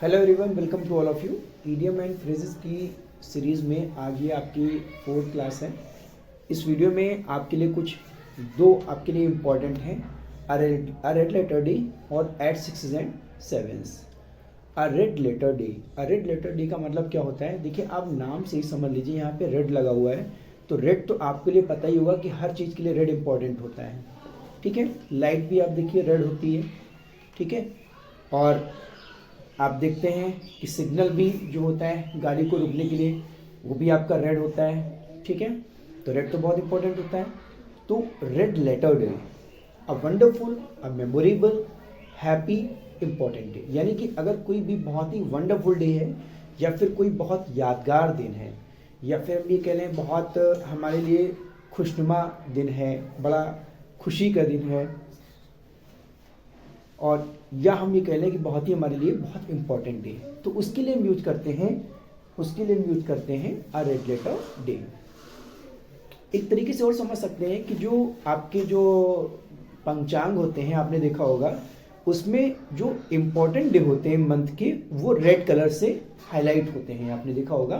Hello everyone, welcome to all of you. Idiom and phrases की series में आज ये आपकी 4th क्लास है। इस वीडियो में आपके लिए कुछ दो आपके लिए इम्पॉर्टेंट हैं, अ रेड लेटर डे और at sixes and sevens. A red letter day, a red letter day का मतलब क्या होता है? देखिए, आप नाम से ही समझ लीजिए, यहाँ पे रेड लगा हुआ है तो रेड तो आपके लिए पता ही होगा कि हर चीज़ के लिए रेड इम्पॉर्टेंट होता है। ठीक है, लाइट भी आप देखिए रेड होती है। ठीक है, और आप देखते हैं कि सिग्नल भी जो होता है गाड़ी को रुकने के लिए वो भी आपका रेड होता है। ठीक है, तो रेड तो बहुत इंपॉर्टेंट होता है। तो red letter day, a wonderful, a memorable, happy, important day. यानी कि अगर कोई भी बहुत ही वंडरफुल डे है या फिर कोई बहुत यादगार दिन है या फिर हम ये कह लें बहुत हमारे लिए खुशनुमा दिन है, बड़ा खुशी का दिन है, और या हम ये कह लें कि बहुत ही हमारे लिए बहुत इंपॉर्टेंट डे है, तो उसके लिए हम यूज करते हैं अ रेड लेटर डे। एक तरीके से और समझ सकते हैं कि जो आपके जो पंचांग होते हैं, आपने देखा होगा उसमें जो इम्पोर्टेंट डे होते हैं मंथ के वो रेड कलर से हाईलाइट होते हैं। आपने देखा होगा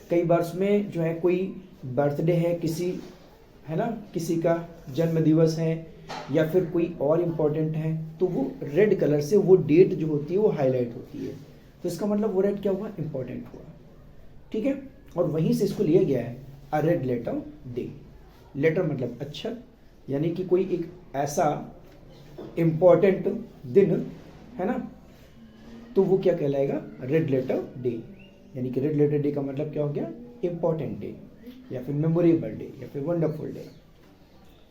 कई बार उसमें जो है कोई बर्थडे है किसी, है ना, किसी का जन्म दिवस है या फिर कोई और इम्पोर्टेंट है तो वो रेड कलर से वो डेट जो होती है वो हाईलाइट होती है। तो इसका मतलब वो रेड क्या हुआ? इम्पोर्टेंट हुआ। ठीक है, और वहीं से इसको लिया गया है अ रेड लेटर डे। लेटर मतलब अक्षर, यानी कि कोई एक ऐसा इम्पोर्टेंट दिन है ना, तो वो क्या कहलाएगा? Red letter day. यानी कि रेड लेटर डे का मतलब क्या हो गया? इम्पोर्टेंट डे या फिर मेमोरेबल डे या फिर वंडरफुल डे।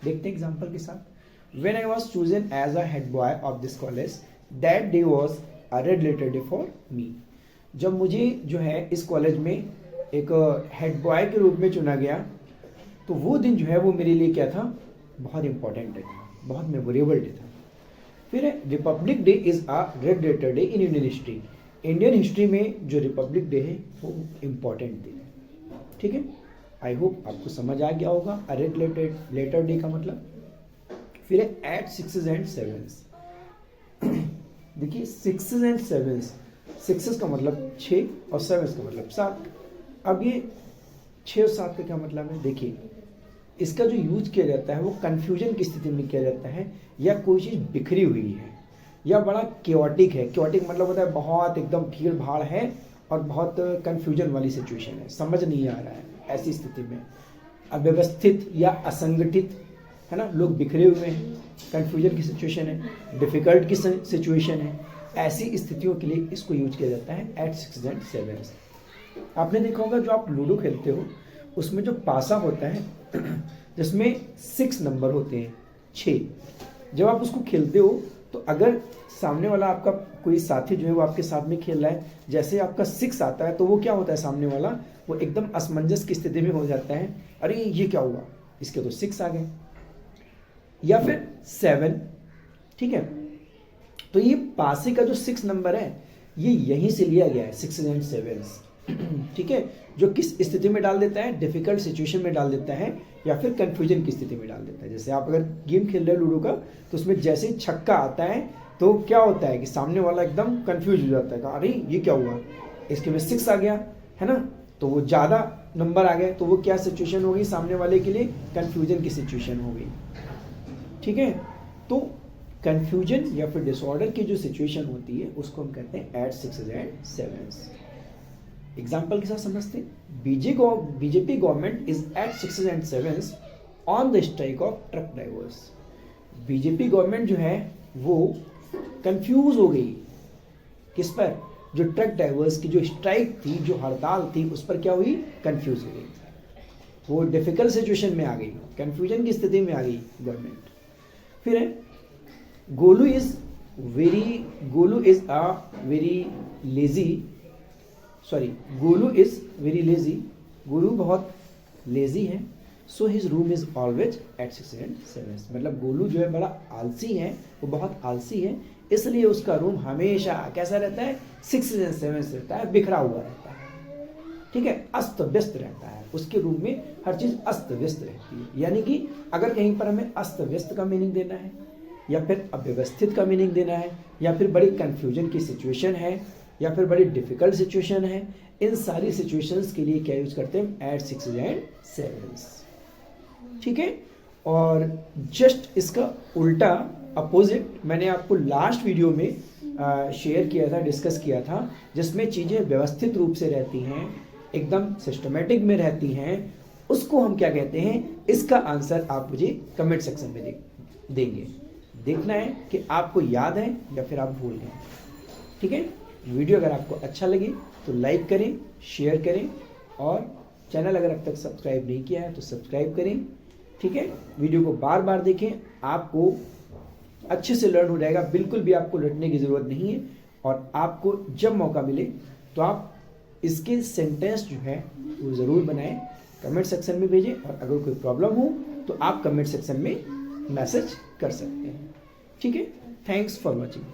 देखते हैं एग्जांपल के साथ। When I was chosen as a head boy of this college, that day was a red letter day for me. जब मुझे जो है इस कॉलेज में एक हेड बॉय के रूप में चुना गया तो वो दिन जो है वो मेरे लिए क्या था? बहुत इंपॉर्टेंट डे था, बहुत मेमोरेबल डे था। फिर republic day is a red letter day in Indian history. Indian history में जो रिपब्लिक डे है वो इम्पॉर्टेंट दिन है। ठीक है, आई होप आपको समझ आ गया होगा अ रेड लेटर डे का मतलब। फिर है एट सिक्सेस एंड सेवेंस। देखिए, सिक्सेस एंड सेवेंस, सिक्सेस का मतलब 6 और सेवेंस का मतलब 7। अब ये 6 और 7 का क्या मतलब है? देखिए, इसका जो यूज किया जाता है वो कंफ्यूजन की स्थिति में किया जाता है, या कोई चीज़ बिखरी हुई है या बड़ा क्योटिक है। क्योटिक मतलब होता है बहुत एकदम भीड़ भाड़ है और बहुत कंफ्यूजन वाली सिचुएशन है, समझ नहीं आ रहा है, ऐसी स्थिति में। अव्यवस्थित या असंगठित है ना, लोग बिखरे हुए हैं, कंफ्यूजन की सिचुएशन है, डिफिकल्ट की सिचुएशन है, ऐसी स्थितियों के लिए इसको यूज किया जाता है एट सिक्स एंड सेवेंस। आपने देखा होगा जो आप लूडो खेलते हो उसमें जो पासा होता है जिसमें 6 नंबर होते हैं, 6। जब आप उसको खेलते हो तो अगर सामने वाला आपका कोई साथी जो है वो आपके साथ में खेल रहा है, जैसे आपका 6 आता है तो वो क्या होता है? सामने वाला वो एकदम असमंजस की स्थिति में हो जाता है, अरे ये क्या हुआ, इसके तो 6 आ गए। या फिर 7। ठीक है, तो ये पासे का जो 6 नंबर है ये यहीं से लिया गया है, 6 एंड 7। ठीक है, जो किस स्थिति में डाल देता है? डिफिकल्ट सिचुएशन में डाल देता है या फिर कंफ्यूजन की स्थिति में डाल देता है। जैसे आप अगर गेम खेल रहे हो लूडो का तो उसमें जैसे ही छक्का आता है तो क्या होता है कि सामने वाला एकदम कंफ्यूज हो जाता है, अरे ये क्या हुआ, इसके में 6 आ गया है ना, तो वो ज़्यादा नंबर आ गए, तो वो क्या सिचुएशन होगी सामने वाले के लिए? कंफ्यूजन की सिचुएशन हो गई। ठीक है, तो कंफ्यूजन या फिर डिसऑर्डर की जो सिचुएशन होती है उसको हम कहते हैं at sixes and sevens. Example के साथ समझते हैं। BJP government is at sixes and sevens on the strike of truck drivers. BJP government जो है वो कंफ्यूज हो गई, किस पर? जो ट्रक ड्राइवर्स की जो स्ट्राइक थी, जो हड़ताल थी, उस पर क्या हुई? कंफ्यूज हो गई, वो डिफिकल्ट सिचुएशन में आ गई, कंफ्यूजन की स्थिति में आ गई गवर्नमेंट। फिर है Golu is a very lazy, Golu बहुत लेजी है, so his room is always at 6 and 7। मतलब गोलू जो है बड़ा आलसी है, वो बहुत आलसी है, इसलिए उसका रूम हमेशा कैसा रहता है? 6 एंड 7 रहता है, बिखरा हुआ रहता है। ठीक है, अस्त व्यस्त रहता है, उसके रूम में हर चीज़ अस्त व्यस्त रहती है। यानी कि अगर कहीं पर हमें अस्त व्यस्त का मीनिंग देना है या फिर अव्यवस्थित का मीनिंग देना है या फिर बड़ी कंफ्यूजन की सिचुएशन है या फिर बड़ी डिफिकल्ट सिचुएशन है, इन सारी सिचुएशंस के लिए क्या यूज करते हैं, ऐड 6 एंड 7। ठीक है। और जस्ट इसका उल्टा अपोजिट मैंने आपको लास्ट वीडियो में शेयर किया था, डिस्कस किया था, जिसमें चीज़ें व्यवस्थित रूप से रहती हैं, एकदम सिस्टमेटिक में रहती हैं, उसको हम क्या कहते हैं, इसका आंसर आप मुझे कमेंट सेक्शन में देंगे। देखना है कि आपको याद है या फिर आप भूल गए। ठीक है। वीडियो अगर आपको अच्छा लगे तो लाइक करें, शेयर करें, और चैनल अगर अब तक सब्सक्राइब नहीं किया है तो सब्सक्राइब करें। ठीक है। वीडियो को बार बार देखें, आपको अच्छे से लर्न हो जाएगा, बिल्कुल भी आपको रटने की ज़रूरत नहीं है। और आपको जब मौका मिले तो आप इसके सेंटेंस जो है वो ज़रूर बनाएं, कमेंट सेक्शन में भेजें, और अगर कोई प्रॉब्लम हो तो आप कमेंट सेक्शन में मैसेज कर सकते हैं। ठीक है। Thanks for watching.